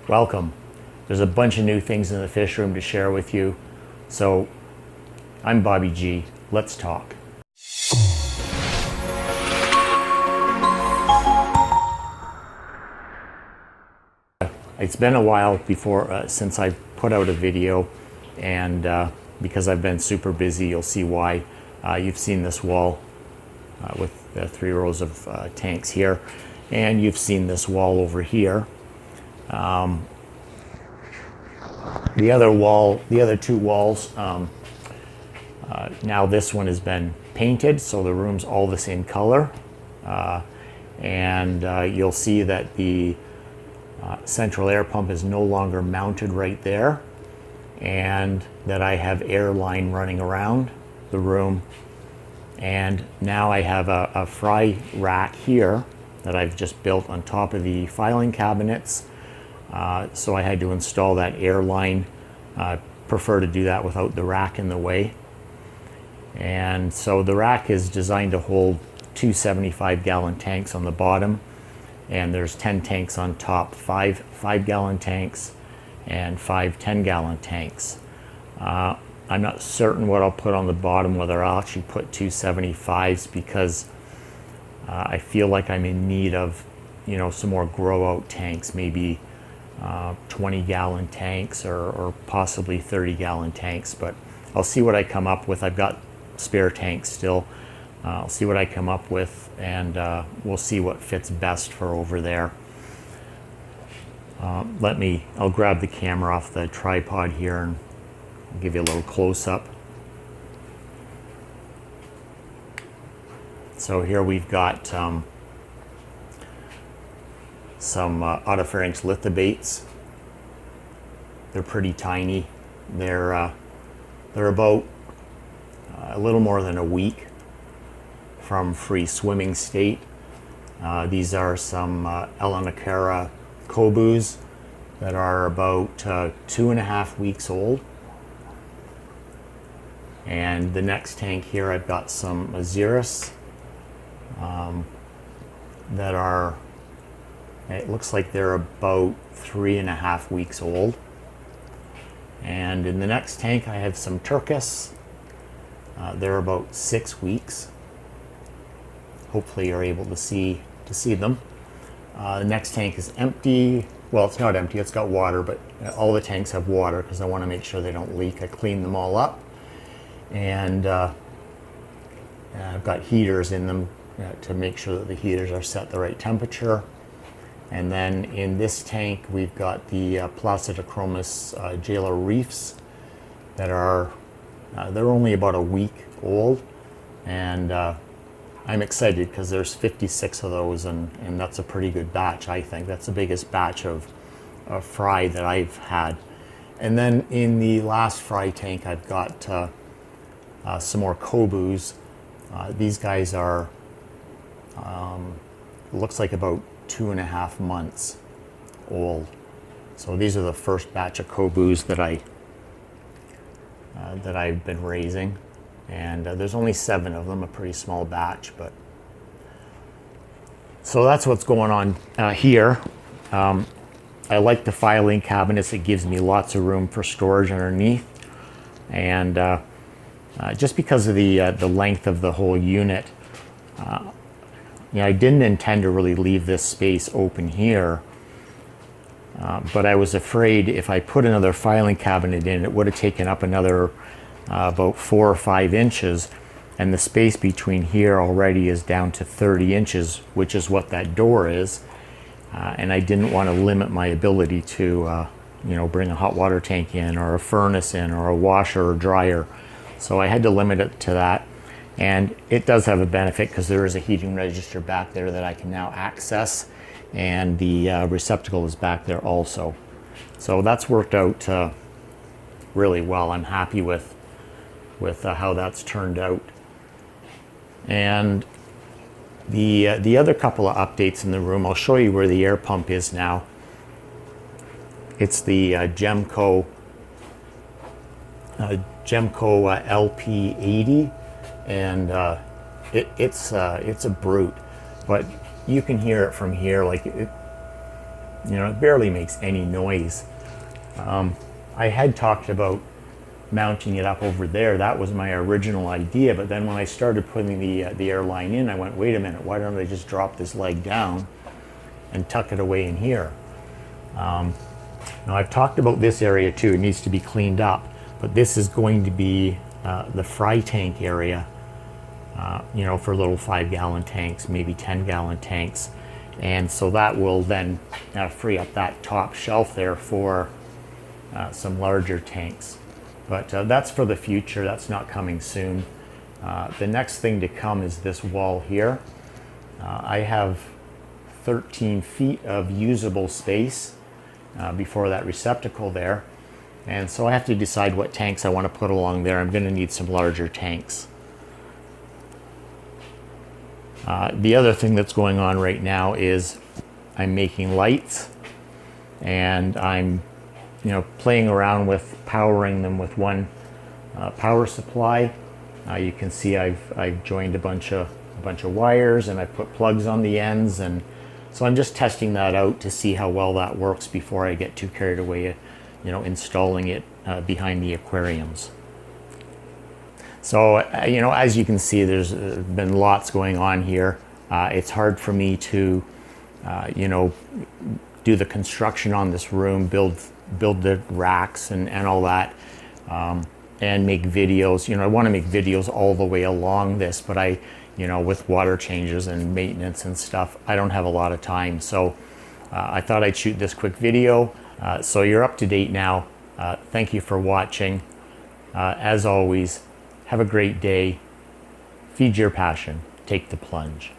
Welcome. There's a bunch of new things in the fish room to share with you. So I'm Bobby G. Let's talk. It's been a while since I've put out a video, and because I've been super busy, you'll see why. You've seen this wall with the 3 rows of tanks here, and you've seen this wall over here. The other two walls, now this one has been painted, so the room's all the same color, and you'll see that the central air pump is no longer mounted right there, and that I have air line running around the room. And now I have a fry rack here that I've just built on top of the filing cabinets. So I had to install that air line. I prefer to do that without the rack in the way. And so the rack is designed to hold 2 75-gallon tanks on the bottom, and there's 10 tanks on top, 5 5-gallon tanks and 5 10-gallon tanks. I'm not certain what I'll put on the bottom, whether I'll actually put 2 75s, because I feel like I'm in need of, some more grow out tanks, maybe 20-gallon tanks or possibly 30-gallon tanks, but I'll see what I come up with. I've got spare tanks still. I'll see what I come up with, and we'll see what fits best for over there. I'll grab the camera off the tripod here and I'll give you a little close-up. So here we've got some autopharynx lithobates. They're pretty tiny. They're about a little more than a week from free swimming state. These are some Elenicara kobus that are about 2.5 weeks old. And the next tank here, I've got some Aziris that are, it looks like they're about 3.5 weeks old. And in the next tank, I have some Turkis. They're about 6 weeks. Hopefully you're able to see them. The next tank is empty. Well, it's not empty, it's got water, but all the tanks have water because I want to make sure they don't leak. I cleaned them all up, and I've got heaters in them to make sure that the heaters are set the right temperature. And then in this tank, we've got the Placidochromis jailer reefs that are, they're only about a week old, and I'm excited because there's 56 of those, and that's a pretty good batch, I think. That's the biggest batch of fry that I've had. And then in the last fry tank, I've got some more kobus. These guys are, looks like about 2.5 months old. So these are the first batch of kobus that I've been raising. And there's only 7 of them, a pretty small batch, but so that's what's going on here. I like the filing cabinets. It gives me lots of room for storage underneath, and just because of the length of the whole unit, I didn't intend to really leave this space open here, but I was afraid if I put another filing cabinet in, it would have taken up another about 4 or 5 inches, and the space between here already is down to 30 inches, which is what that door is, and I didn't want to limit my ability to bring a hot water tank in, or a furnace in, or a washer or dryer. So I had to limit it to that, and it does have a benefit because there is a heating register back there that I can now access, and the receptacle is back there also. So that's worked out really well. I'm happy with how that's turned out. And the other couple of updates in the room, I'll show you where the air pump is now. It's the Gemco LP80, and it's a brute, but you can hear it from here. Like You know, it barely makes any noise. I had talked about mounting it up over there. That was my original idea, but then when I started putting the airline in, I went, wait a minute, why don't I just drop this leg down and tuck it away in here? Now I've talked about this area too. It needs to be cleaned up, but this is going to be the fry tank area, you know, for little 5-gallon tanks, maybe 10-gallon tanks. And so that will then free up that top shelf there for some larger tanks. But that's for the future. That's not coming soon. The next thing to come is this wall here. I have 13 feet of usable space before that receptacle there. And so I have to decide what tanks I want to put along there. I'm going to need some larger tanks. The other thing that's going on right now is I'm making lights, and I'm, you know, playing around with powering them with one power supply. You can see I've joined a bunch of wires, and I put plugs on the ends, and so I'm just testing that out to see how well that works before I get too carried away, you know, installing it behind the aquariums. So, you know, as you can see, there's been lots going on here. It's hard for me to, you know, do the construction on this room, build the racks and all that, and make videos. You know, I want to make videos all the way along this, but you know, with water changes and maintenance and stuff, I don't have a lot of time. So I thought I'd shoot this quick video. So you're up to date now. Thank you for watching. As always, have a great day. Feed your passion. Take the plunge.